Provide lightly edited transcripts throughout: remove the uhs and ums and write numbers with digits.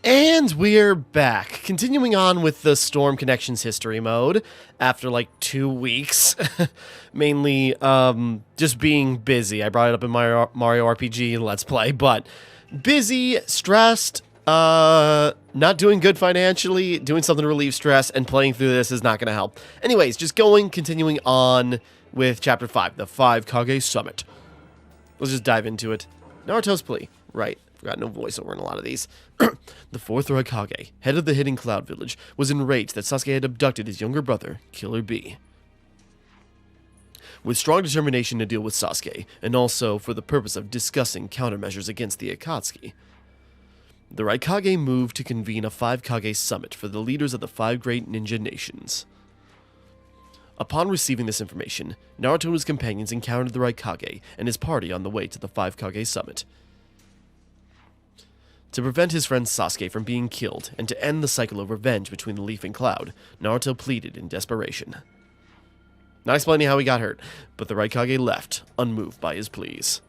And we're back, continuing on with the Storm Connections history mode after like 2 weeks, mainly just being busy. I brought it up in my Mario RPG and Let's Play, but busy, stressed, not doing good financially, doing something to relieve stress, and playing through this is not going to help. Anyways, just continuing on with Chapter 5, the 5 Kage Summit. Let's just dive into it. Naruto's plea. Right. Forgot no voiceover in a lot of these. The fourth Raikage, head of the Hidden Cloud Village, was enraged that Sasuke had abducted his younger brother, Killer Bee. With strong determination to deal with Sasuke, and also for the purpose of discussing countermeasures against the Akatsuki, the Raikage moved to convene a 5 Kage summit for the leaders of the 5 great ninja nations. Upon receiving this information, Naruto and his companions encountered the Raikage and his party on the way to the 5 Kage summit. To prevent his friend Sasuke from being killed, and to end the cycle of revenge between the Leaf and Cloud, Naruto pleaded in desperation. Not explaining how he got hurt, but the Raikage left, unmoved by his pleas.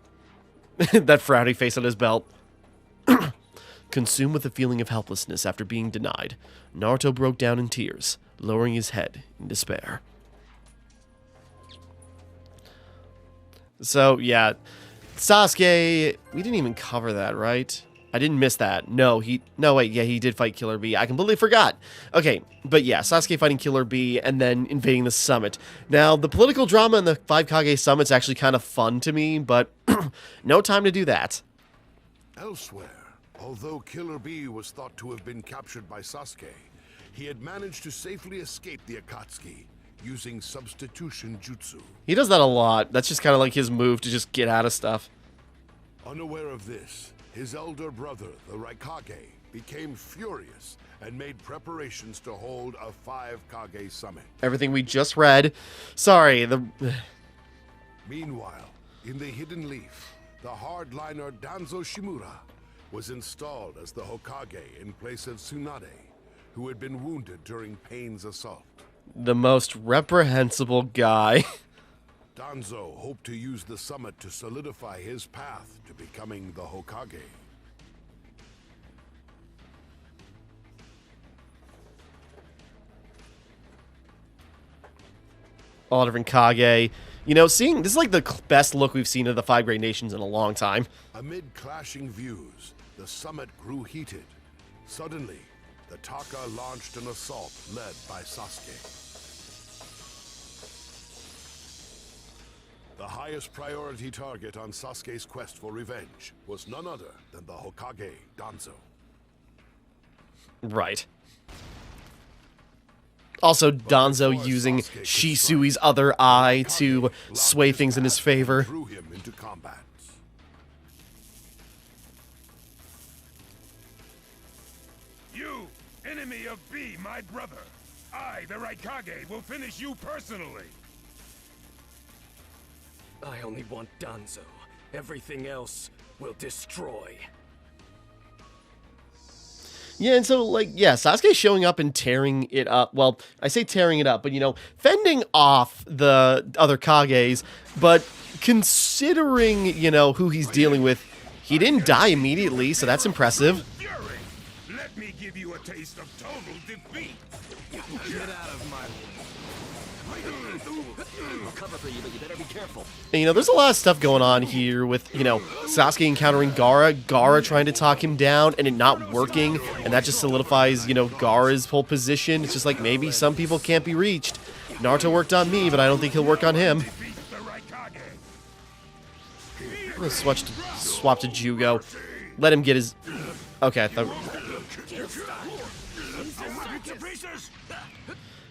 That frowny face on his belt. Consumed with a feeling of helplessness after being denied, Naruto broke down in tears, lowering his head in despair. So, yeah, Sasuke, we didn't even cover that, right? I didn't miss that. No, wait, yeah, he did fight Killer Bee. I completely forgot. Okay, but yeah, Sasuke fighting Killer Bee and then invading the summit. Now, the political drama in the 5 Kage summit's actually kind of fun to me, but no time to do that. Elsewhere, although Killer Bee was thought to have been captured by Sasuke, he had managed to safely escape the Akatsuki using substitution jutsu. He does that a lot. That's just kind of like his move to just get out of stuff. Unaware of this, his elder brother, the Raikage, became furious and made preparations to hold a 5 Kage summit. Everything we just read. Sorry, Meanwhile, in the Hidden Leaf, the hardliner Danzo Shimura was installed as the Hokage in place of Tsunade, who had been wounded during Pain's assault. The most reprehensible guy. Danzo hoped to use the summit to solidify his path to becoming the Hokage. All different Kage. You know, this is like the best look we've seen of the 5 great nations in a long time. Amid clashing views, the summit grew heated. Suddenly, the Taka launched an assault led by Sasuke. The highest priority target on Sasuke's quest for revenge was none other than the Hokage, Danzo. Right. Also, Danzo using Shisui's other eye to sway things in his favor. Threw him into combat. You, enemy of B, my brother. I, the Raikage, will finish you personally. I only want Danzo. Everything else will destroy. Yeah, and so, like, yeah, Sasuke showing up and tearing it up. Well, I say tearing it up, but, you know, fending off the other Kages. But considering, you know, who he's dealing with, he didn't die immediately, so that's impressive. Fury, let me give you a taste of total defeat. Get out of my way. I'll cover for you, but you better be careful. And, you know, there's a lot of stuff going on here with, you know, Sasuke encountering Gaara trying to talk him down, and it not working, and that just solidifies, you know, Gaara's whole position. It's just like, maybe some people can't be reached. Naruto worked on me, but I don't think he'll work on him. I'm gonna swap to Jugo. Let him get his... Okay, I thought...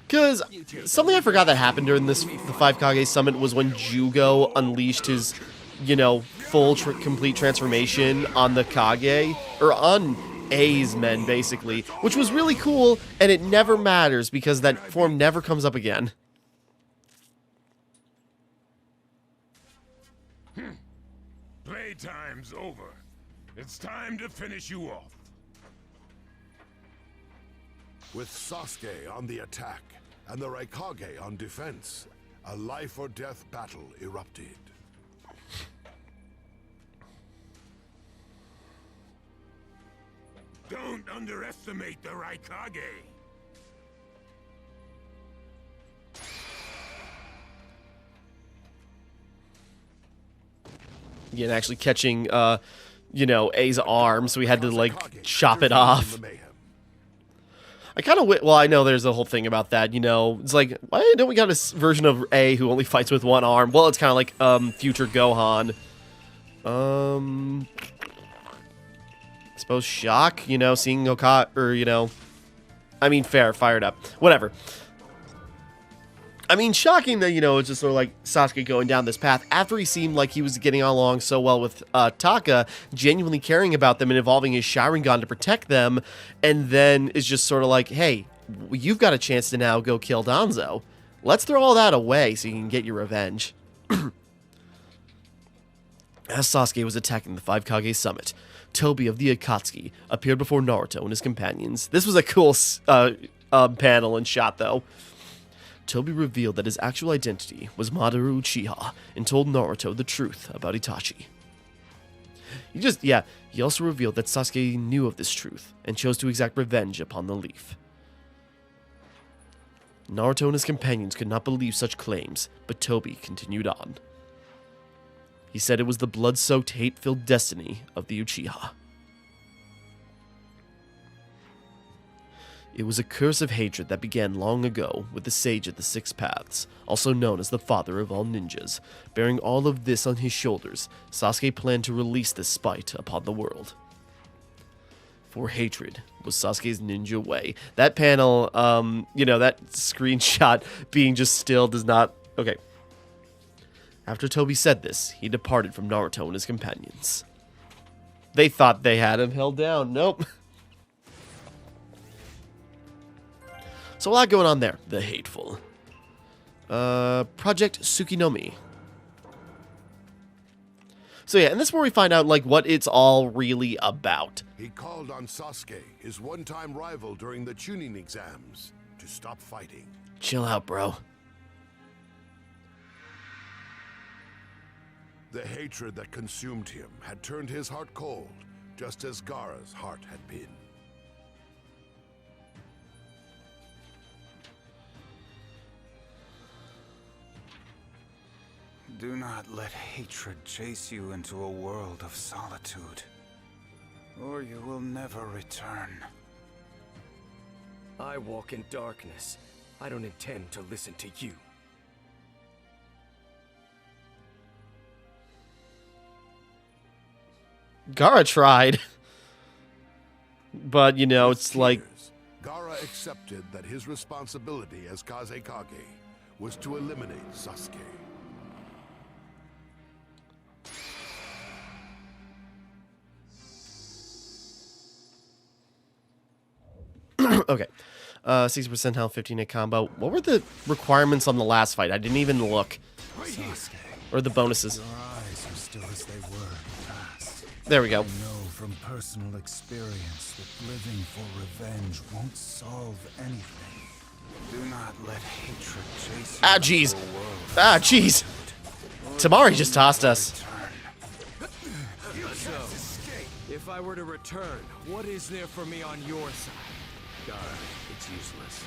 Because something I forgot that happened during the 5 Kage summit was when Jugo unleashed his, you know, full complete transformation on the Kage, or on A's men, basically, which was really cool, and it never matters because that form never comes up again. Playtime's over. It's time to finish you off. With Sasuke on the attack and the Raikage on defense, a life-or-death battle erupted. Don't underestimate the Raikage. Again, actually catching, you know, A's arm, so we had to, like, chop it off. I kind of, well, I know there's a whole thing about that, you know, it's like, why don't we got a version of A who only fights with one arm? Well, it's kind of like, future Gohan. I suppose shock, you know, seeing Okada, or, you know, I mean, fair, fired up, whatever. I mean, shocking that, you know, it's just sort of like Sasuke going down this path after he seemed like he was getting along so well with Taka, genuinely caring about them and evolving his Sharingan to protect them, and then is just sort of like, hey, you've got a chance to now go kill Danzo. Let's throw all that away so you can get your revenge. As Sasuke was attacking the Five Kage summit, Tobi of the Akatsuki appeared before Naruto and his companions. This was a cool panel and shot, though. Tobi revealed that his actual identity was Madara Uchiha and told Naruto the truth about Itachi. He also revealed that Sasuke knew of this truth and chose to exact revenge upon the Leaf. Naruto and his companions could not believe such claims, but Tobi continued on. He said it was the blood-soaked, hate-filled destiny of the Uchiha. It was a curse of hatred that began long ago with the Sage of the Six Paths, also known as the father of all ninjas. Bearing all of this on his shoulders, Sasuke planned to release this spite upon the world. For hatred was Sasuke's ninja way. That panel, you know, that screenshot being just still does not... Okay. After Tobi said this, he departed from Naruto and his companions. They thought they had him held down. Nope. So a lot going on there. The Hateful. Project Tsukinomi. So yeah, and this is where we find out, like, what it's all really about. He called on Sasuke, his one-time rival during the Chunin exams, to stop fighting. Chill out, bro. The hatred that consumed him had turned his heart cold, just as Gaara's heart had been. Do not let hatred chase you into a world of solitude, or you will never return. I walk in darkness. I don't intend to listen to you. Gaara tried. But, you know, it's like... Gaara accepted that his responsibility as Kazekage was to eliminate Sasuke. Okay. 60% health, 15-hit combo. What were the requirements on the last fight? I didn't even look. Sasuke, Or the bonuses. your eyes are still as they were in the past. There we go. I know from personal experience that living for revenge won't solve anything. Do not let hatred chase you Ah, jeez. into a world of Ah, jeez. Timmara just tossed us. return. So, if I were to return, what is there for me on your side? Gaara, it's useless.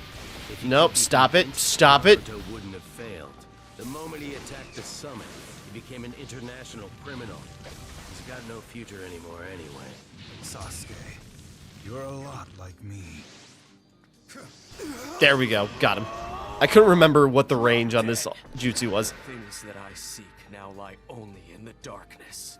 If you Nope, could beat stop the it. Prince, Stop it. Naruto wouldn't have failed. The moment he attacked the summit, he became an international criminal. He's got no future anymore anyway. Sasuke, you're a lot like me. There we go. Got him. I couldn't remember what the range on this jutsu was. Things that I seek now lie only in the darkness.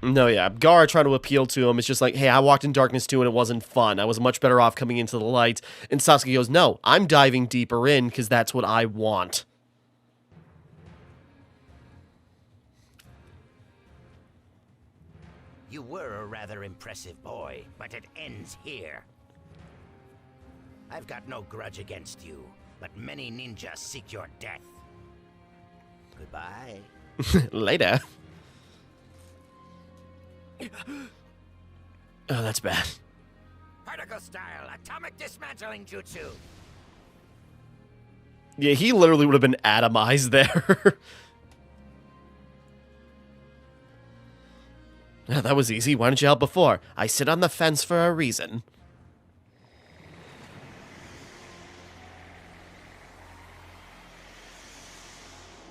No, yeah. Gaara trying to appeal to him. It's just like, hey, I walked in darkness too and it wasn't fun. I was much better off coming into the light. And Sasuke goes, no, I'm diving deeper in because that's what I want. You were a rather impressive boy, but it ends here. I've got no grudge against you, but many ninjas seek your death. Goodbye. Later. Oh, that's bad. Particle style atomic dismantling jutsu. Yeah, he literally would have been atomized there. That was easy. Why didn't you help before? I sit on the fence for a reason.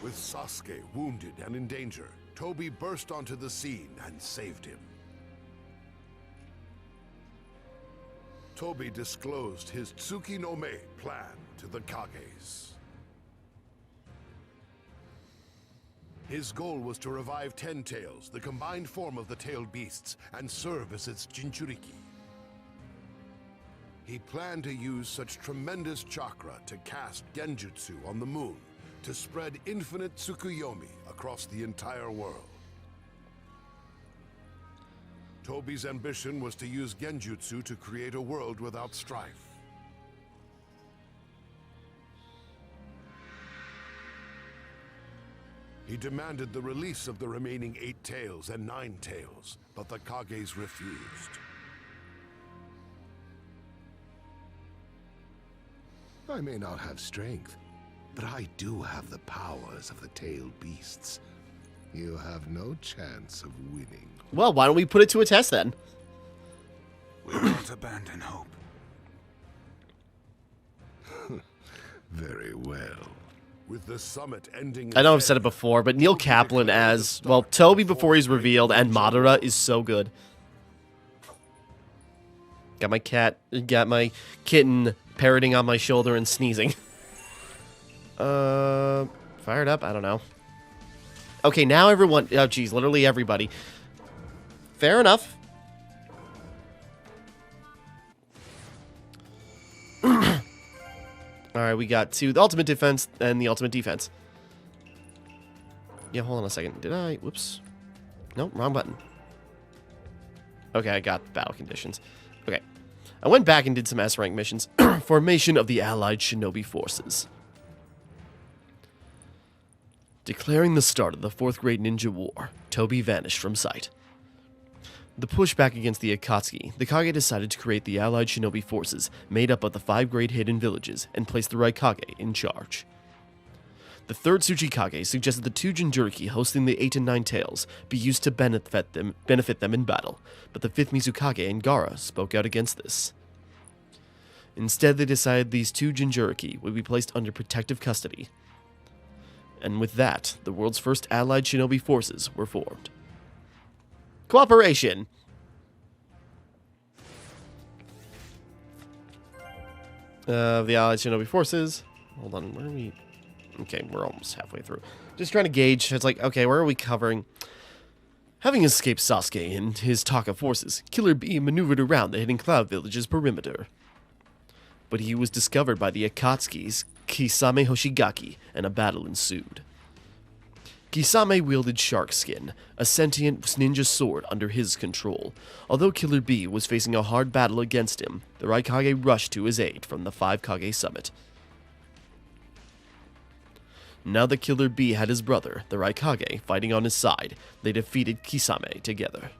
With Sasuke wounded and in danger, Toby burst onto the scene and saved him. Toby disclosed his Tsuki no Me plan to the Kages. His goal was to revive Ten Tails, the combined form of the tailed beasts, and serve as its Jinchuriki. He planned to use such tremendous chakra to cast Genjutsu on the moon, to spread infinite Tsukuyomi across the entire world. Toby's ambition was to use Genjutsu to create a world without strife. He demanded the release of the remaining 8 tails and 9 tails, but the Kages refused. I may not have strength, but I do have the powers of the tailed beasts. You have no chance of winning. Well, why don't we put it to a test then? We won't abandon hope. Very well. With the summit ending... I know I've said it before, but Neil Kaplan as, well, Toby before he's revealed, and Madara is so good. Got my kitten parroting on my shoulder and sneezing. Fired up? I don't know. Okay, now everyone... Oh, geez, literally everybody. Fair enough. Alright, we got the ultimate defense and the ultimate defense. Yeah, hold on a second. Did I? Whoops. Nope, wrong button. Okay, I got battle conditions. Okay. I went back and did some S-rank missions. Formation of the Allied Shinobi Forces. Declaring the start of the 4th Great Ninja War, Toby vanished from sight. The pushback against the Akatsuki, the Kage decided to create the Allied Shinobi Forces, made up of the 5 great hidden villages, and placed the Raikage in charge. The 3rd Tsuchikage suggested the 2 Jinchuriki hosting the 8 and 9 tails be used to benefit them in battle, but the 5th Mizukage and Gaara spoke out against this. Instead, they decided these 2 Jinchuriki would be placed under protective custody. And with that, the world's first Allied Shinobi Forces were formed. Cooperation! The Allied Shinobi Forces. Hold on, where are we? Okay, we're almost halfway through. Just trying to gauge. It's like, okay, where are we covering? Having escaped Sasuke and his Taka forces, Killer Bee maneuvered around the hidden Cloud Village's perimeter. But he was discovered by the Akatsuki's Kisame Hoshigaki, and a battle ensued. Kisame wielded Shark Skin, a sentient ninja sword under his control. Although Killer Bee was facing a hard battle against him, the Raikage rushed to his aid from the 5 Kage summit. Now that Killer Bee had his brother, the Raikage, fighting on his side, they defeated Kisame together.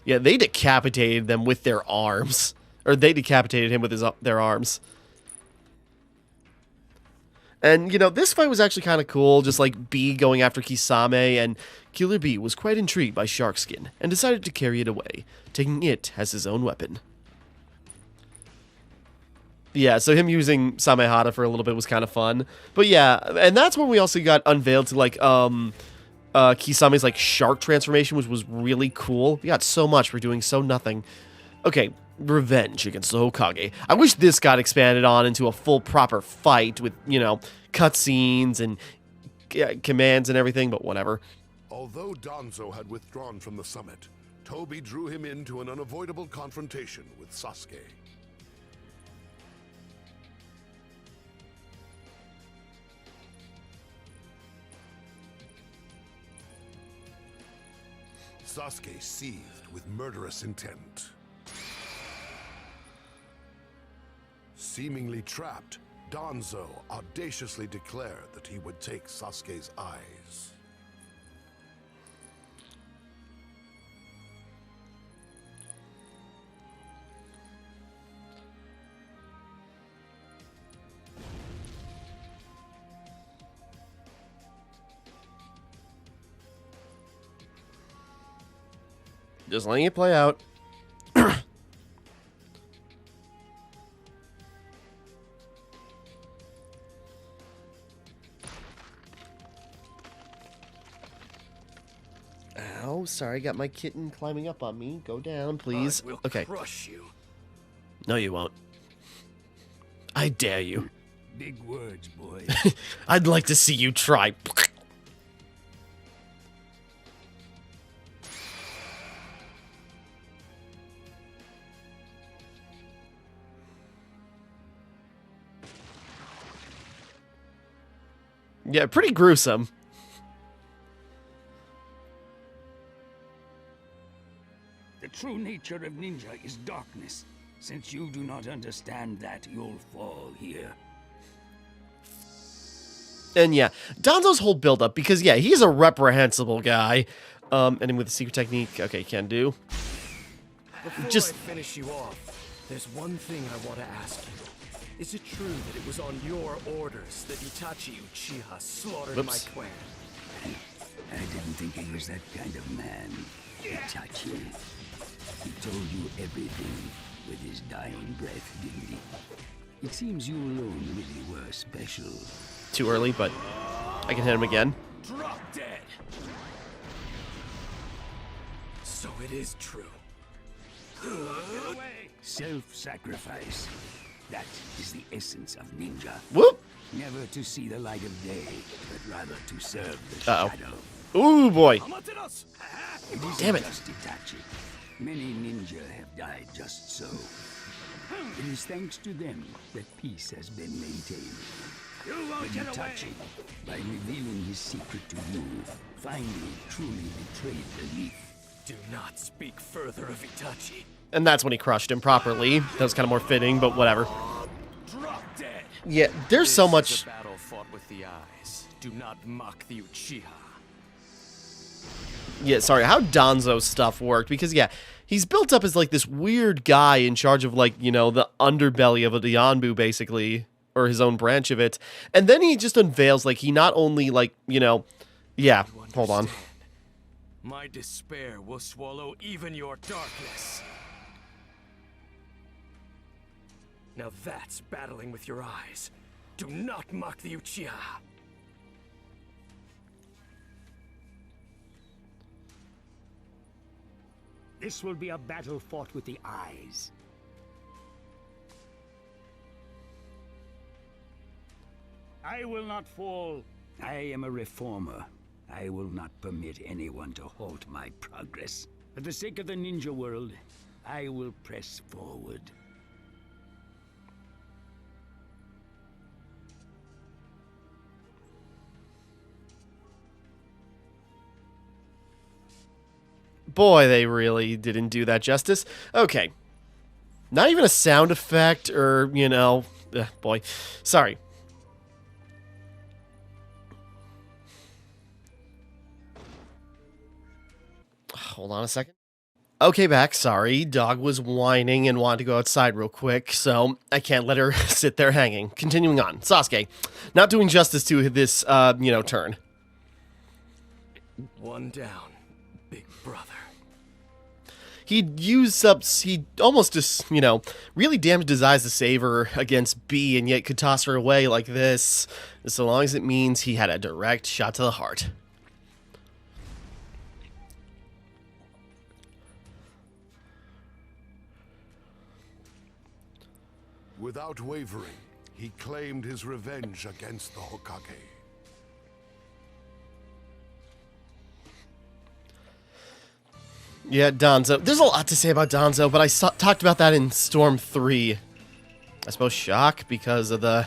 Yeah, they decapitated them with their arms. Or they decapitated him with their arms. And, you know, this fight was actually kind of cool, just like Bee going after Kisame, and Killer Bee was quite intrigued by Shark Skin, and decided to carry it away, taking it as his own weapon. Yeah, so him using Samehada for a little bit was kind of fun. But yeah, and that's when we also got unveiled to, like, Kisame's, like, shark transformation, which was really cool. We got so much for doing so nothing. Okay, revenge against the Hokage. I wish this got expanded on into a full proper fight with, you know, cutscenes and commands and everything, but whatever. Although Danzo had withdrawn from the summit, Toby drew him into an unavoidable confrontation with Sasuke. Sasuke seethed with murderous intent. Seemingly trapped, Danzo audaciously declared that he would take Sasuke's eyes. Just letting it play out. Ow, sorry, got my kitten climbing up on me. Go down, please. I will Okay. crush you. No, you won't. I dare you. Big words, boy. I'd like to see you try. Yeah, pretty gruesome. The true nature of ninja is darkness. Since you do not understand that, you'll fall here. And yeah, Danzo's whole build-up, because yeah, he's a reprehensible guy. And then with the secret technique, okay, can do. Before Just- I finish you off, there's one thing I want to ask you. Is it true that it was on your orders that Itachi Uchiha slaughtered Whoops. my clan? I didn't think he was that kind of man. Itachi. He told you everything with his dying breath, didn't he? It seems you alone really were special. Too early, but I can hit him again. Drop dead! So it is true. Self-sacrifice. That is the essence of ninja. Whoop! Never to see the light of day, but rather to serve the Uh-oh. shadow. Ooh, boy. Amaterasu! It isn't Damn it. just Itachi. Many ninja have died just so. It is thanks to them that peace has been maintained. But Itachi, by revealing his secret to you, finally truly betrayed belief. Do not speak further of Itachi. And that's when he crushed him properly. That was kind of more fitting, but whatever. Drop dead! Yeah, there's so This much... is a battle fought with the eyes. Do not mock the Uchiha. Yeah, sorry, how Danzo's stuff worked, because yeah, he's built up as like this weird guy in charge of like, you know, the underbelly of a Yanbu basically, or his own branch of it. And then he just unveils like he not only like, you know, yeah, You hold on. understand? My despair will swallow even your darkness. Now that's battling with your eyes. Do not mock the Uchiha. This will be a battle fought with the eyes. I will not fall. I am a reformer. I will not permit anyone to halt my progress. For the sake of the ninja world, I will press forward. Boy, they really didn't do that justice. Okay. Not even a sound effect or, you know... boy. Sorry. Hold on a second. Okay, back. Sorry. Dog was whining and wanted to go outside real quick, so I can't let her sit there hanging. Continuing on. Sasuke. Not doing justice to this, you know, turn. One down, big brother. He'd use up, he almost just, you know, really damaged his eyes to save her against B, and yet could toss her away like this, so long as it means he had a direct shot to the heart. Without wavering, he claimed his revenge against the Hokage. Yeah, Danzo. There's a lot to say about Danzo, but I talked about that in Storm 3. I suppose shock because of the...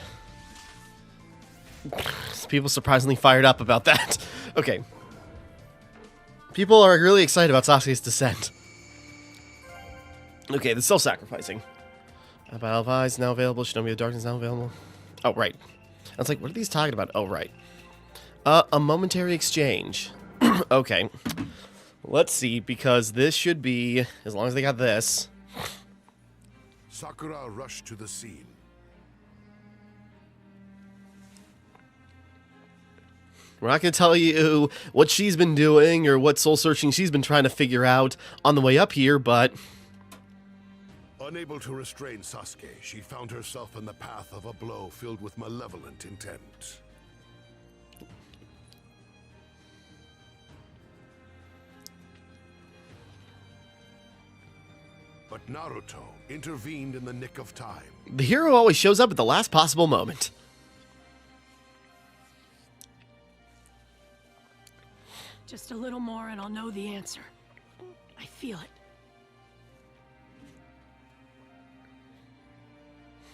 People surprisingly fired up about that. Okay. People are really excited about Sasuke's descent. Okay, the self-sacrificing. Battle of Eyes now available. Shinobi of Darkness now available. Oh, right. I was like, what are these talking about? Oh, right. A momentary exchange. Okay. Let's see, because this should be, as long as they got this. Sakura rushed to the scene. We're not going to tell you what she's been doing or what soul searching she's been trying to figure out on the way up here, but... Unable to restrain Sasuke, she found herself in the path of a blow filled with malevolent intent. But Naruto intervened in the nick of time. The hero always shows up at the last possible moment. Just a little more and I'll know the answer. I feel it.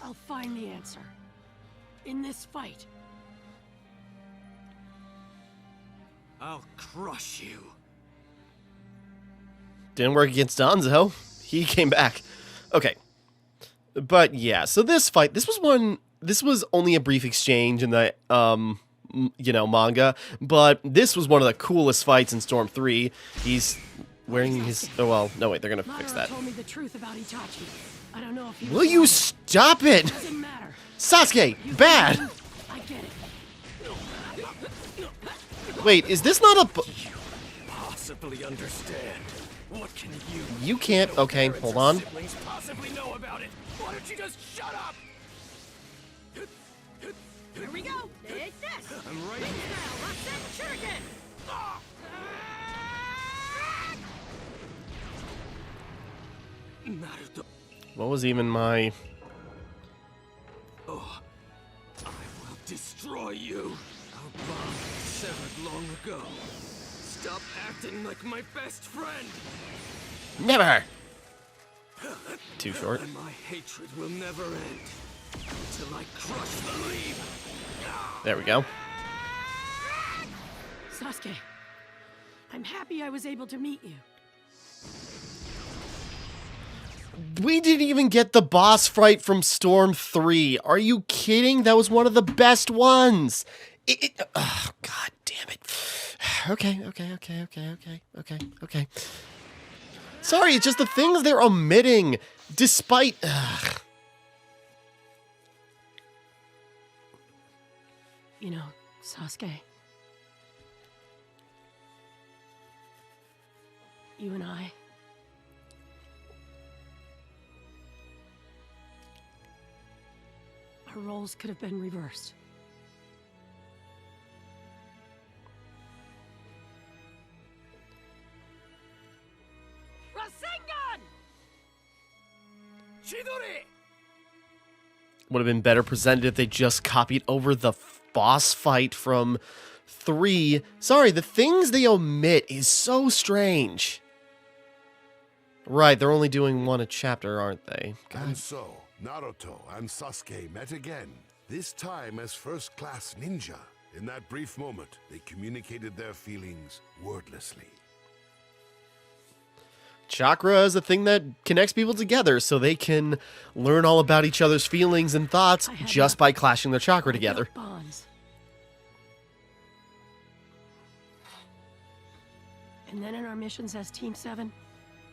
I'll find the answer. In this fight. I'll crush you. Didn't work against Danzo. He came back. Okay. But yeah, so this fight, this was only a brief exchange in the, manga, but this was one of the coolest fights in Storm 3. He's wearing his, oh well, no wait, they're gonna fix that. Told me the truth about Itachi. I don't know if he Will you stop it? Doesn't matter. Sasuke, bad! I get it. Wait, is this not a... Possibly understand. What can You can't... Okay, hold on. siblings possibly know about it? Why don't you just shut up? Here we go. Take this. I'm right here. Now, let's set shuriken. Naruto. What was even my... I will destroy you. Our bond was severed long ago. Stop acting like my best friend. Never! Too short. And my hatred will never end until I crush the leaf. There we go. Sasuke, I'm happy I was able to meet you. We didn't even get the boss fight from Storm 3. Are you kidding? That was one of the best ones. Oh, god damn it. Okay. Sorry, it's just the things they're omitting, despite... You know, Sasuke. You and I. Our roles could have been reversed. Rasengan! Chidori! Would have been better presented if they just copied over the boss fight from 3. Sorry, the things they omit is so strange. Right, they're only doing one a chapter, aren't they? God. And so, Naruto and Sasuke met again, this time as first-class ninja. In that brief moment, they communicated their feelings wordlessly. Chakra is a thing that connects people together so they can learn all about each other's feelings and thoughts just by clashing their chakra together. Bonds. And then in our missions as Team 7,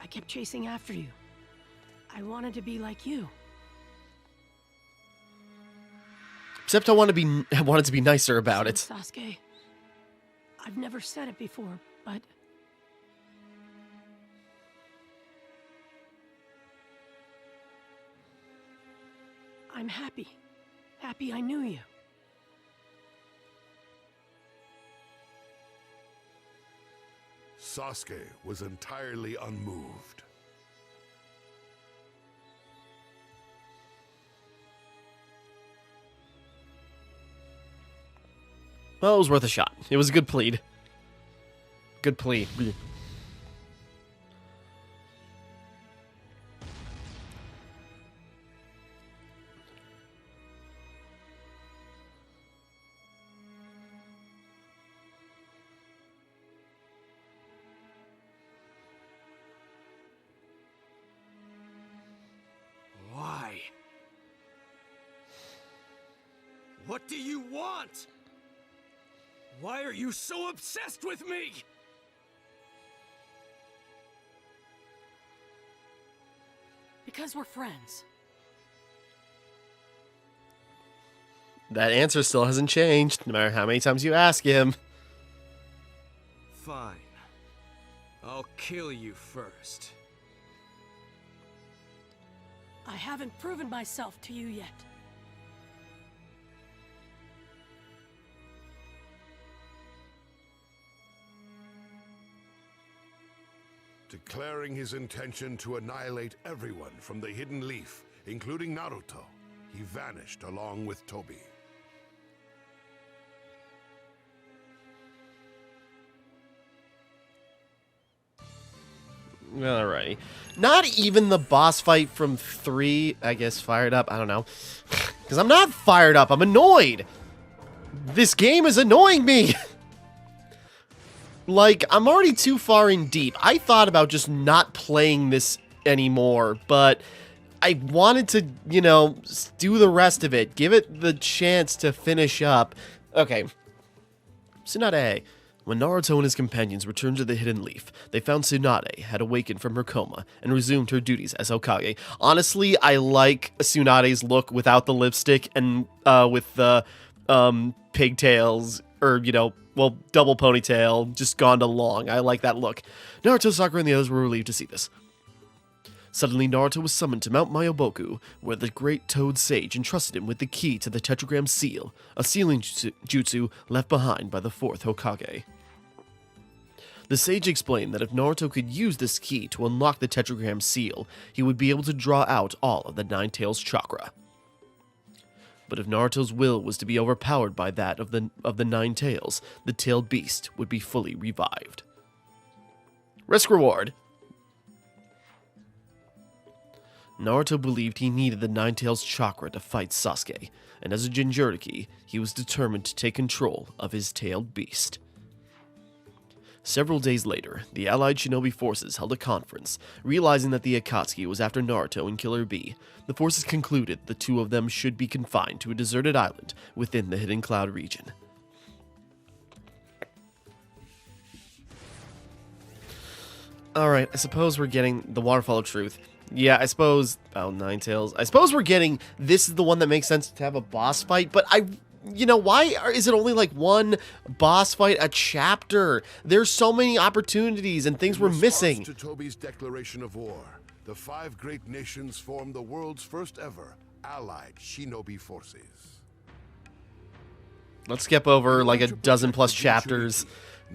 I kept chasing after you. I wanted to be like you. Except I wanted to be nicer about it. Sasuke, I've never said it before, but I'm happy. Happy I knew you. Sasuke was entirely unmoved. Well, it was worth a shot. It was a good plead. Good plea. Why? What do you want? Why are you so obsessed with me? Because we're friends. That answer still hasn't changed, no matter how many times you ask him. Fine. I'll kill you first. I haven't proven myself to you yet. Declaring his intention to annihilate everyone from the Hidden Leaf, including Naruto, he vanished along with Tobi. Alrighty. Not even the boss fight from 3, I guess, fired up. I don't know. Because I'm not fired up. I'm annoyed. This game is annoying me. Like, I'm already too far in deep. I thought about just not playing this anymore, but I wanted to, you know, do the rest of it. Give it the chance to finish up. Okay. Tsunade. When Naruto and his companions returned to the Hidden Leaf, they found Tsunade had awakened from her coma and resumed her duties as Hokage. Honestly, I like Tsunade's look without the lipstick and with the pigtails, or, you know, well, double ponytail, just gone to long. I like that look. Naruto, Sakura, and the others were relieved to see this. Suddenly, Naruto was summoned to Mount Myoboku, where the great Toad Sage entrusted him with the key to the Tetragram Seal, a sealing jutsu left behind by the 4th Hokage. The sage explained that if Naruto could use this key to unlock the Tetragram Seal, he would be able to draw out all of the Nine Tails chakra. But if Naruto's will was to be overpowered by that of the Nine Tails, the tailed beast would be fully revived. Risk reward. Naruto believed he needed the Nine Tails chakra to fight Sasuke, and as a Jinchuriki, he was determined to take control of his tailed beast. Several days later, the allied shinobi forces held a conference, realizing that the Akatsuki was after Naruto and Killer Bee. The forces concluded the two of them should be confined to a deserted island within the Hidden Cloud region. Alright, I suppose we're getting the Waterfall of Truth. Yeah, I suppose... Oh, Nine Tails. I suppose we're getting... This is the one that makes sense to have a boss fight, but you know, why is it only like one boss fight a chapter? There's so many opportunities and things we're missing. In response to Tobi's declaration of war, the 5 great nations formed the world's first ever allied shinobi forces. Let's skip over like a dozen plus chapters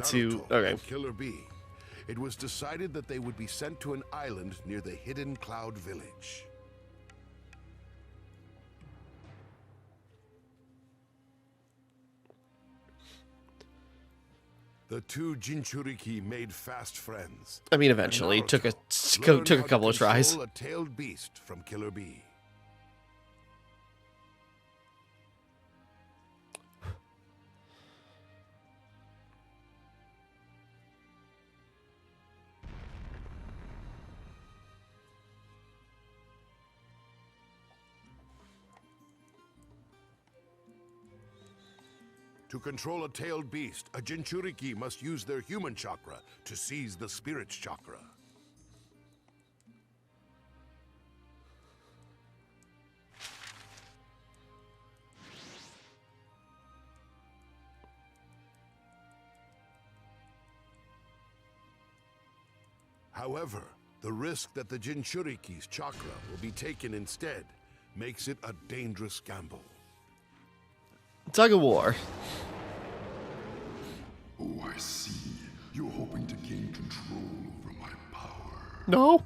to... Okay. Killer Bee. It was decided that they would be sent to an island near the Hidden Cloud Village. The two Jinchuriki made fast friends. I mean, eventually. Took a couple of tries. A tailed beast from Killer Bee. To control a tailed beast, a Jinchuriki must use their human chakra to seize the spirit's chakra. However, the risk that the Jinchuriki's chakra will be taken instead makes it a dangerous gamble. Tug of war. Oh, I see. You're hoping to gain control over my power. No.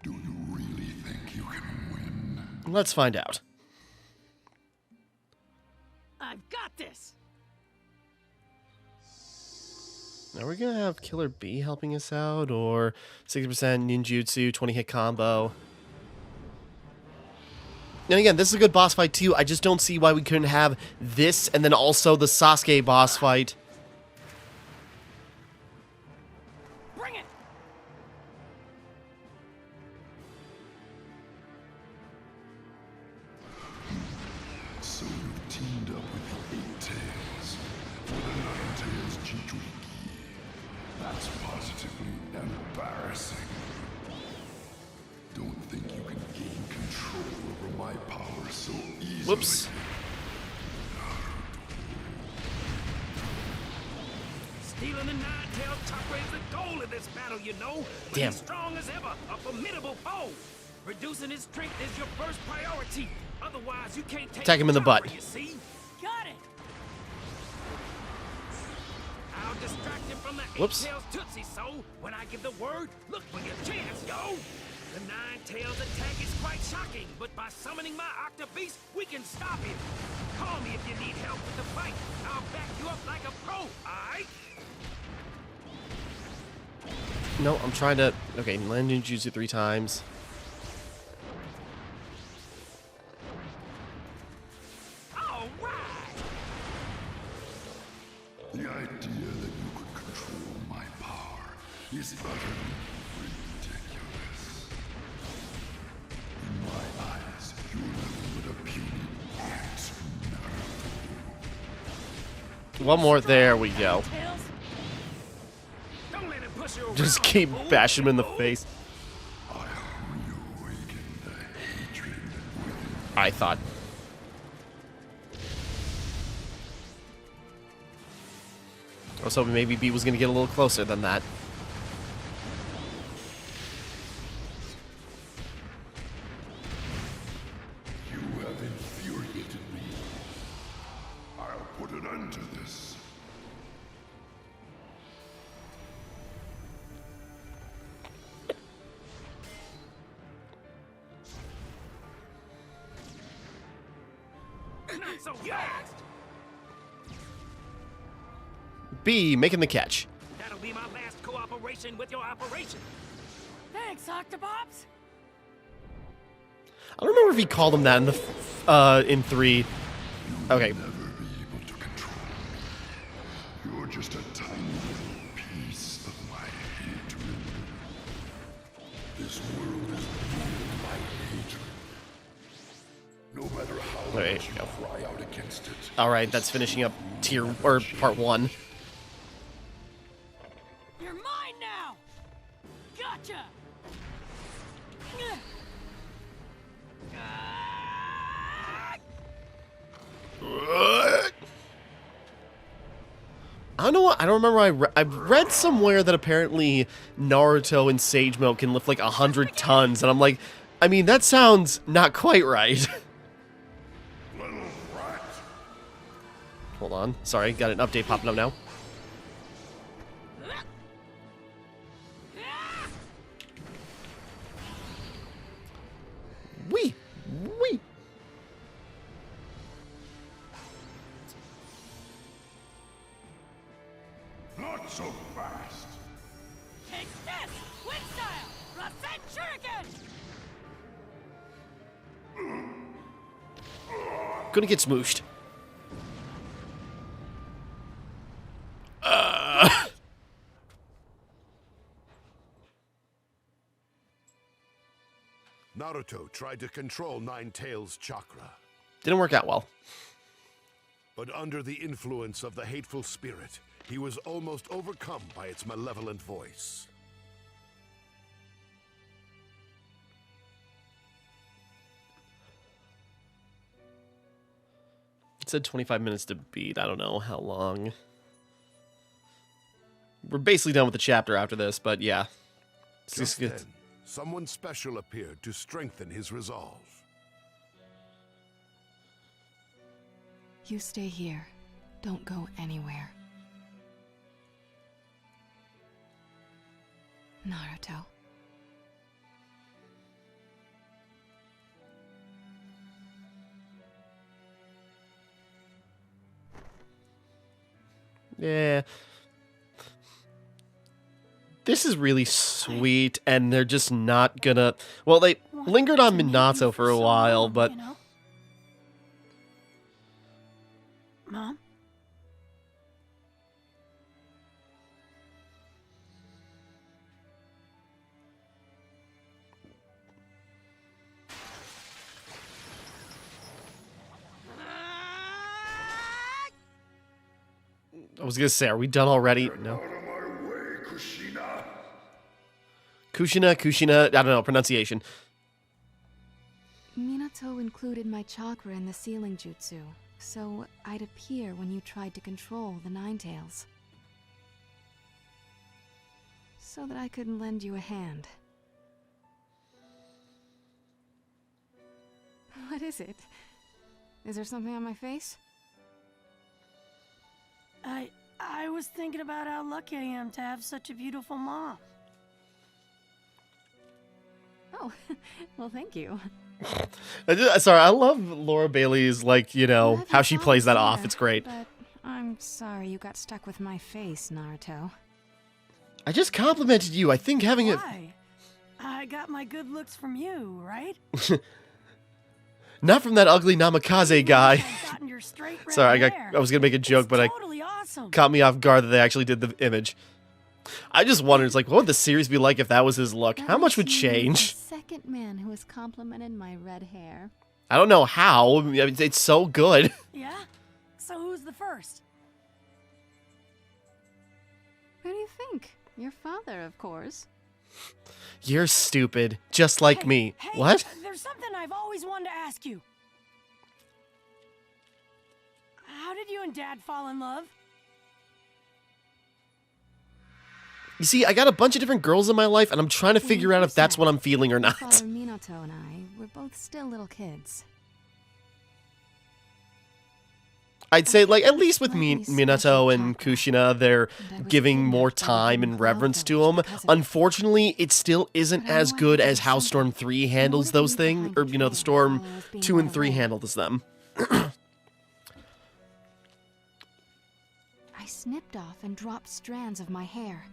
Do you really think you can win? Let's find out. I've got this. Are we gonna have Killer Bee helping us out, or 60% ninjutsu, 20-hit combo? And again, this is a good boss fight too. I just don't see why we couldn't have this and then also the Sasuke boss fight. Bring it. So you've teamed up with the 8 Tails for the 9 Tails Jinchuriki. That's positively embarrassing. Don't think you can gain control over my power so easily. Whoops. Stealing the nine-tailed chakra is the goal of this battle, you know. But Damn. he's strong as ever, a formidable foe. Reducing his strength is your first priority. Otherwise, you can't take Attack him in the chakra, butt. You see? Got it! I'll distract him from the Whoops. eight-tails Tootsie, so when I give the word, look for your chance, yo! The nine-tails attack is quite shocking, but by summoning my Octobeast, we can stop him. Call me if you need help with the fight. I'll back you up like a pro, alright? No, I'm trying to... Okay, land ninjutsu 3 times. All right! The idea that you could control my power is utterly ridiculous. In my eyes, you're nothing but a puny ant, Naruto. One more. There we go. Tails? Don't let him push you around, Just keep fool. bashing him in the face. I reawaken the hatred within I thought. I was hoping maybe B was going to get a little closer than that. you have infuriated me. I'll put an end to this. Not so fast! B making the catch. That'll be my last cooperation with your operation. Thanks, Octobops! I don't remember if he called him that in the in 3. Okay. Never be able to control me. You're just a tiny little piece of my hatred. This world is ruled by hatred. No matter how There much you you go. cry out against it. All right, that's finishing up tier or part 1. You're mine now! Gotcha! I don't know what. I don't remember. I read somewhere that apparently Naruto in Sage Mode can lift like 100 tons, and I'm like, I mean, that sounds not quite right. Little rat. Hold on. Sorry, got an update popping up now. Wee! Wee! Not so fast. Take this! Wind style! Rasen Shuriken! Gonna get smooshed. Naruto tried to control Nine-Tails' chakra, Didn't work out well. but under the influence of the hateful spirit, he was almost overcome by its malevolent voice. It said 25 minutes to beat. I don't know how long. We're basically done with the chapter after this, but yeah. Just then, someone special appeared to strengthen his resolve. You stay here. Don't go anywhere. Naruto. Yeah. This is really sweet, and they're just not gonna... Well, they lingered on Minato for a while, but... You know? Mom? I was gonna say, are we done already? No. Out of my way, Kushina. Kushina, I don't know, pronunciation. Minato included my chakra in the sealing jutsu, so I'd appear when you tried to control the Nine-Tails. so that I could lend you a hand. What is it? Is there something on my face? I was thinking about how lucky I am to have such a beautiful mom. Oh, well, thank you. Sorry, I love Laura Bailey's, like, you know, Glad how you she thought plays it that was off. there, It's great. But I'm sorry you got stuck with my face, Naruto. I just complimented you. I think having it... Why? I got my good looks from you, right? Not from that ugly Namikaze guy. I've gotten your straight red Sorry, I hair. was gonna make a joke, but Totally awesome. caught me off guard that they actually did the image. I just wondered, it's like, what would the series be like if that was his look? How much would That makes you the change? second man who has complimented my red hair. I don't know how. I mean, it's so good. Yeah? So who's the first? Who do you think? Your father, of course. You're stupid, just like me. Hey, What? There's something I've always wanted to ask you. How did you and Dad fall in love? You see, I got a bunch of different girls in my life, and I'm trying to figure out if that's what I'm feeling or not. Father Minato and I were both still little kids. I'd say, like, at least with Slightly Minato special and chakra. Kushina, they're And I was giving more kidnapped by the time Hidden and Cloud reverence to Village them. because of it. Unfortunately, it still isn't But I as wanted good to as do how something. Storm 3 In handles order to those leave things, behind or, you know, the betrayal Storm while I was being 2 and led 3 away. handles them. I snipped off and dropped strands of my hair,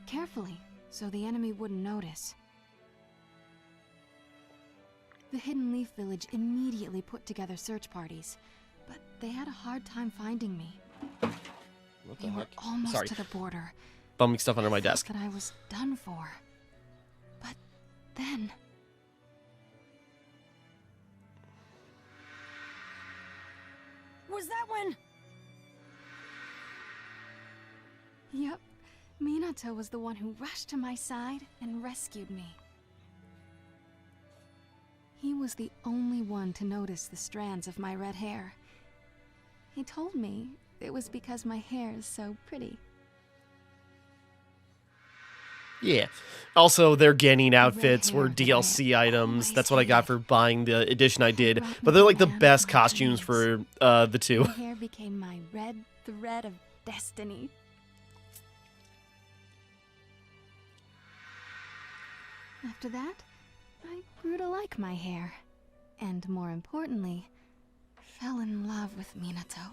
carefully, so the enemy wouldn't notice. The Hidden Leaf Village immediately put together search parties, but they had a hard time finding me. What the We were heck? almost Sorry, to the border. bumming stuff under my I thought desk. that I was done for. But then... Was that when... Yep, Minato was the one who rushed to my side and rescued me. He was the only one to notice the strands of my red hair. He told me it was because my hair is so pretty. Yeah. Also, their Genin outfits hair were that I DLC items. always That's what I got hated. for buying the edition I did. Rotten But they're like the man best with my costumes dreams. for the two. My hair became my red thread of destiny. After that, I grew to like my hair. And more importantly, fell in love with Minato.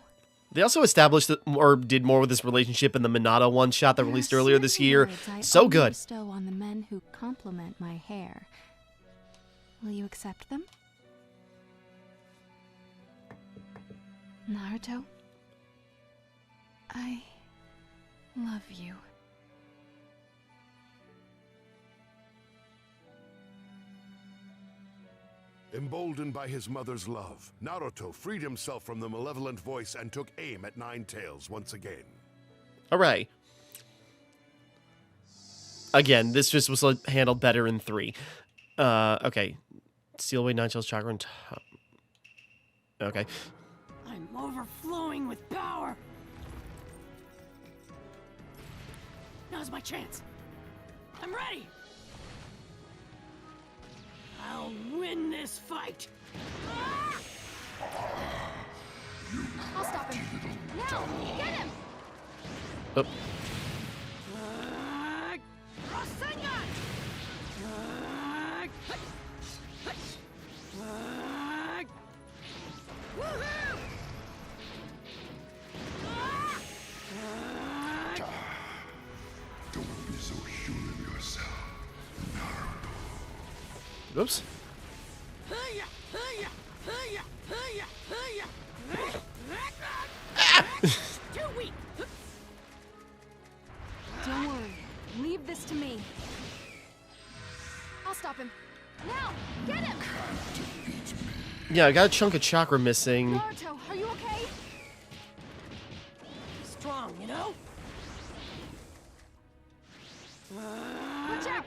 They also established or did more with this relationship in the Minato one shot that There are released earlier this certain year. words I So only good. bestow on the men who compliment my hair. Will you accept them? Naruto, I love you. Emboldened by his mother's love, Naruto freed himself from the malevolent voice and took aim at Ninetales once again. Alright. Again, this just was handled better in 3. Okay. Steal away Ninetales chakra and okay. I'm overflowing with power. Now's my chance. I'm ready. I'll win this fight. I'll stop him. Now, get him! Oh. Rasengan! Woohoo! Don't be so sure of yourself, Naruto. Oops. Too weak. Don't worry. Leave this to me. I'll stop him. Now, get him! Yeah, I got a chunk of chakra missing. Naruto, are you okay? Strong, you know? Watch out!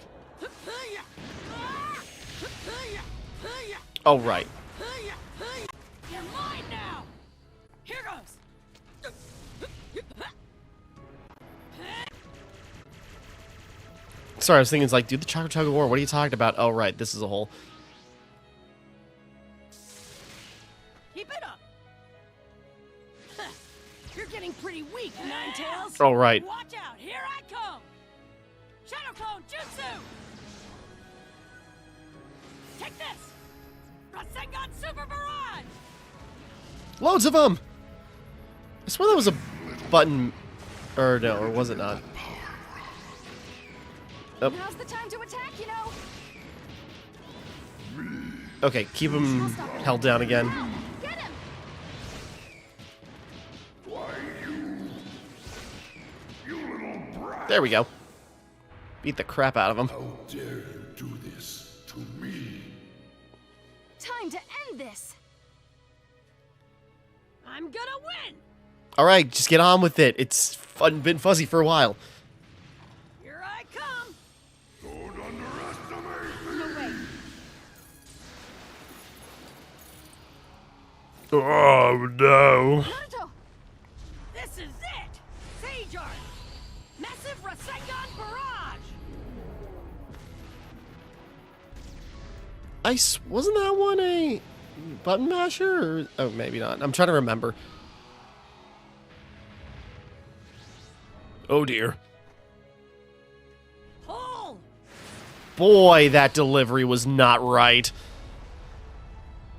Oh, right. You're mine now! Here goes! Sorry, I was thinking it's like, dude, the chocolate tug of war. What are you talking about? Oh, right. This is a hole. Keep it up. You're getting pretty weak, Ninetales. Oh, right. Watch out. Here I come. Shadow Clone Jutsu. Take this. Rasengan Super Barrage. Loads of them. I swear that was a button. Or no, or was it not? Oh. Now's the time to attack, you know. Okay, keep him held down again. Get him. There we go. Beat the crap out of him. How dare you do this to me? Time to end this. I'm gonna win. All right, just get on with it. It's been fuzzy for a while. Here I come. Don't underestimate me! No way. Oh no. Naruto! This is it. Sage Art. Massive Rasengan Barrage. Wasn't that one a button masher? Or, oh, maybe not. I'm trying to remember. Oh dear. Pull. Boy, that delivery was not right.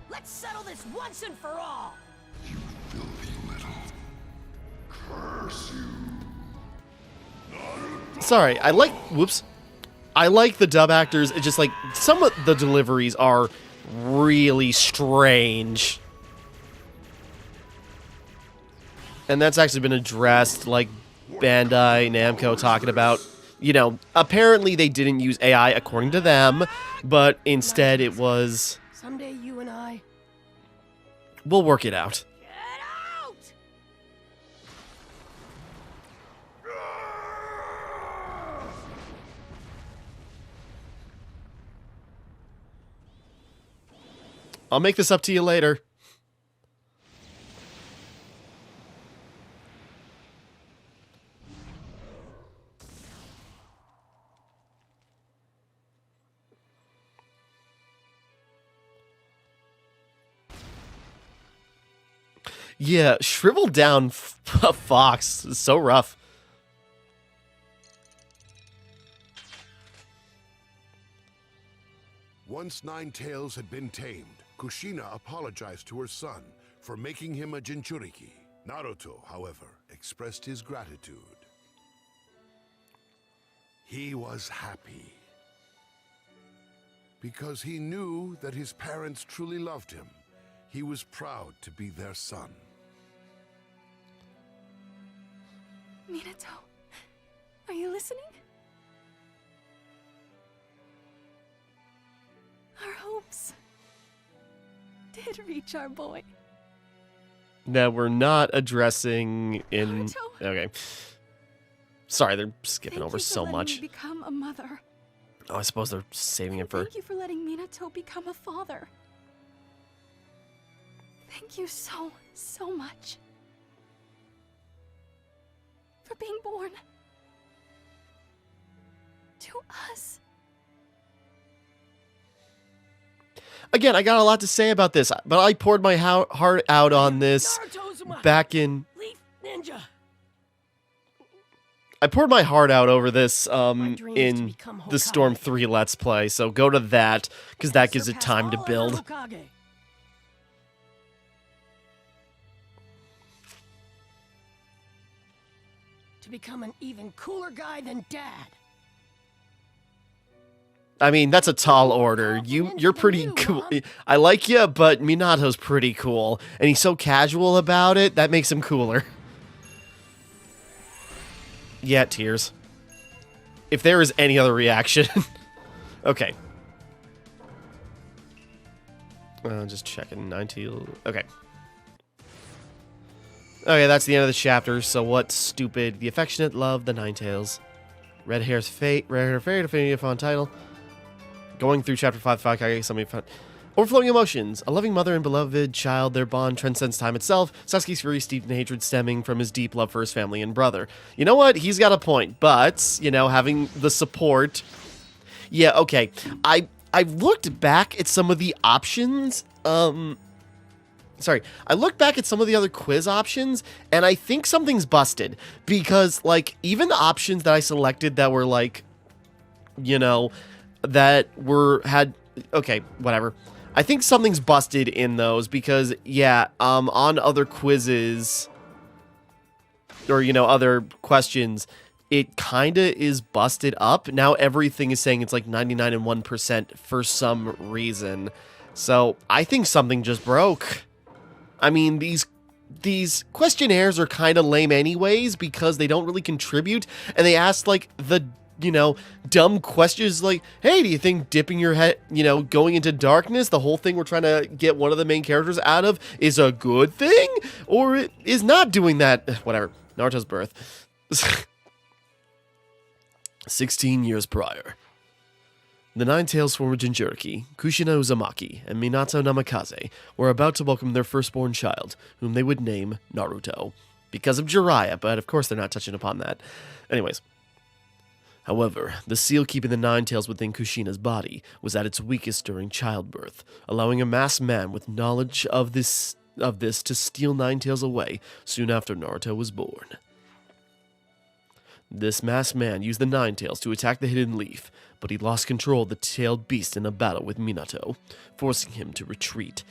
Let's settle this once and for all. You filthy little... Curse you! Sorry, I like the dub actors. It's just like some of the deliveries are really strange. And that's actually been addressed, like Bandai Namco talking about, you know, apparently they didn't use AI according to them, but instead it was, Someday you and I. we'll work it out. Get out. I'll make this up to you later. Yeah, shriveled down fox is so rough. Once Ninetales had been tamed, Kushina apologized to her son for making him a Jinchuriki. Naruto, however, expressed his gratitude. He was happy because he knew that his parents truly loved him. He was proud to be their son. Minato, are you listening? Our hopes did reach our boy. No, we're not addressing in... Naruto. Okay. Sorry, they're skipping Thank over you for so letting much. me become a mother. Oh, I suppose they're saving it for... Thank you for letting Minato become a father. Thank you so, so much. For being born. To us. Again, I got a lot to say about this, but I poured my heart out on this back in... Leaf Ninja. I poured my heart out over this dream is to in become the Storm Hokage. 3 Let's Play, so go to that, because that gives it Surpass time to all build. other Hokage. To become an even cooler guy than Dad. I mean, that's a tall order. You're pretty cool. I like you, but Minato's pretty cool. And he's so casual about it, that makes him cooler. Yeah, tears. If there is any other reaction. Okay. Just checking. 19. Okay. Okay, that's the end of the chapter. So what's stupid? The affectionate love, the Ninetales. Red hair's fate. Red hair fate. Affinity of font title. Going through chapter 5, Kage, somebody found. Overflowing emotions. A loving mother and beloved child, their bond transcends time itself. Sasuke's fury steeped in hatred stemming from his deep love for his family and brother. You know what? He's got a point, but, you know, having the support... Yeah, okay. I looked back at some of the options, I looked back at some of the other quiz options, and I think something's busted. Because, like, even the options that I selected that were, like, you know, okay, whatever. I think something's busted in those because, yeah, on other quizzes, or, you know, other questions, it kind of is busted up. Now everything is saying it's like 99 and 1% for some reason. So I think something just broke. I mean, these questionnaires are kind of lame anyways because they don't really contribute, and they ask like the, you know, dumb questions like, hey, do you think dipping your head, you know, going into darkness, the whole thing we're trying to get one of the main characters out of, is a good thing? Or it is not doing that? Whatever. Naruto's birth. 16 years prior. The Nine-Tails former Jinchuriki, Kushina Uzumaki, and Minato Namikaze were about to welcome their firstborn child, whom they would name Naruto. Because of Jiraiya, but of course they're not touching upon that. Anyways. However, the seal keeping the Nine-Tails within Kushina's body was at its weakest during childbirth, allowing a masked man with knowledge of this to steal Nine-Tails away soon after Naruto was born. This masked man used the Nine-Tails to attack the Hidden Leaf, but he lost control of the tailed beast in a battle with Minato, forcing him to retreat.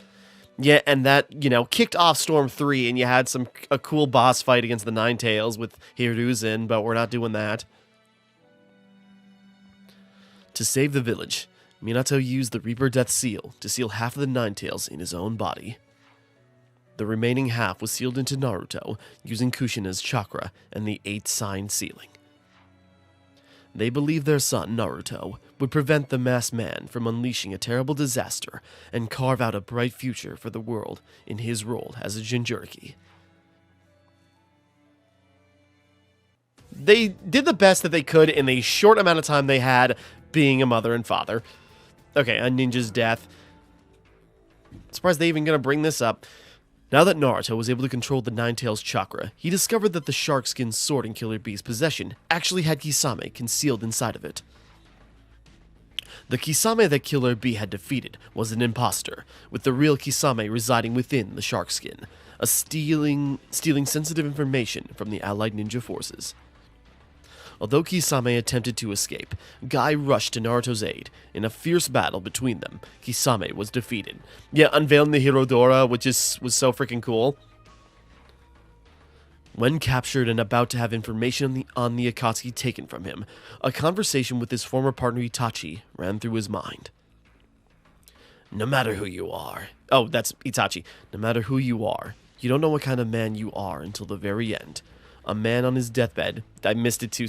Yeah, and that, you know, kicked off Storm 3, and you had a cool boss fight against the Nine-Tails with Hiruzen, but we're not doing that. To save the village, Minato used the Reaper Death Seal to seal half of the Nine-Tails in his own body. The remaining half was sealed into Naruto using Kushina's chakra and the 8-sign sealing. They believed their son, Naruto, would prevent the masked man from unleashing a terrible disaster and carve out a bright future for the world in his role as a Jinchuriki. They did the best that they could in the short amount of time they had being a mother and father. Okay, a ninja's death. Surprised they even gonna bring this up. Now that Naruto was able to control the Nine-Tails chakra, he discovered that the shark-skin sword in Killer Bee's possession actually had Kisame concealed inside of it. The Kisame that Killer Bee had defeated was an imposter, with the real Kisame residing within the shark skin, stealing sensitive information from the allied ninja forces. Although Kisame attempted to escape, Guy rushed to Naruto's aid. In a fierce battle between them, Kisame was defeated. Yeah, unveiling the Hirodora, which was so freaking cool. When captured and about to have information on the Akatsuki taken from him, a conversation with his former partner Itachi ran through his mind. No matter who you are... Oh, that's Itachi. No matter who you are, you don't know what kind of man you are until the very end. A man on his deathbed, I missed it too,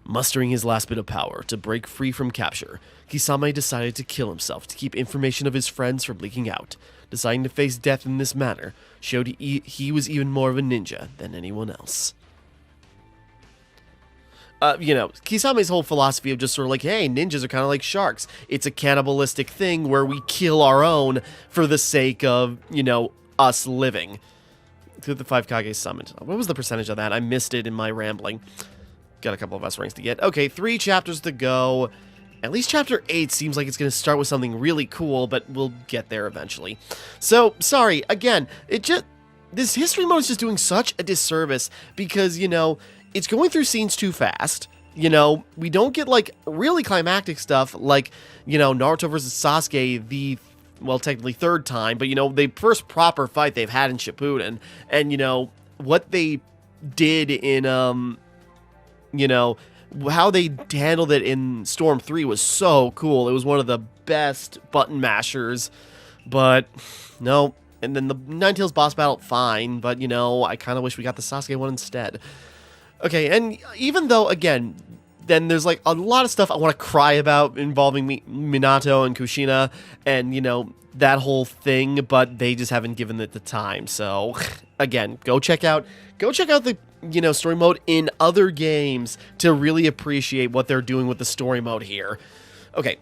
mustering his last bit of power to break free from capture, Kisame decided to kill himself to keep information of his friends from leaking out. Deciding to face death in this manner showed he was even more of a ninja than anyone else. You know, Kisame's whole philosophy of just sort of like, hey, ninjas are kind of like sharks. It's a cannibalistic thing where we kill our own for the sake of, you know, us living. Through the 5 Kage summoned. What was the percentage of that? I missed it in my rambling. Got a couple of S ranks to get. Okay, 3 chapters to go. At least chapter 8 seems like it's going to start with something really cool, but we'll get there eventually. So, sorry, again, this history mode is just doing such a disservice because, you know, it's going through scenes too fast. You know, we don't get, like, really climactic stuff like, you know, Naruto versus Sasuke, well, technically 3rd time, but, you know, the first proper fight they've had in Shippuden, and, you know, what they did in, you know, how they handled it in Storm 3 was so cool. It was one of the best button mashers, but, no, and then the Nine-Tails boss battle, fine, but, you know, I kind of wish we got the Sasuke one instead. Okay, and even though, again, then there's, like, a lot of stuff I want to cry about involving Minato and Kushina and, you know, that whole thing, but they just haven't given it the time. So, again, go check out the, you know, story mode in other games to really appreciate what they're doing with the story mode here. Okay,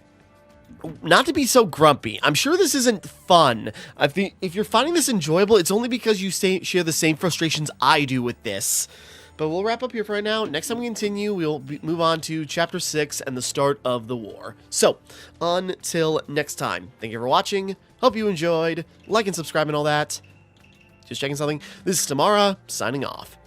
not to be so grumpy. I'm sure this isn't fun. I think if you're finding this enjoyable, it's only because you share the same frustrations I do with this. But we'll wrap up here for right now. Next time we continue, we'll move on to Chapter 6 and the start of the war. So, until next time, thank you for watching. Hope you enjoyed. Like and subscribe and all that. Just checking something. This is Timmara, signing off.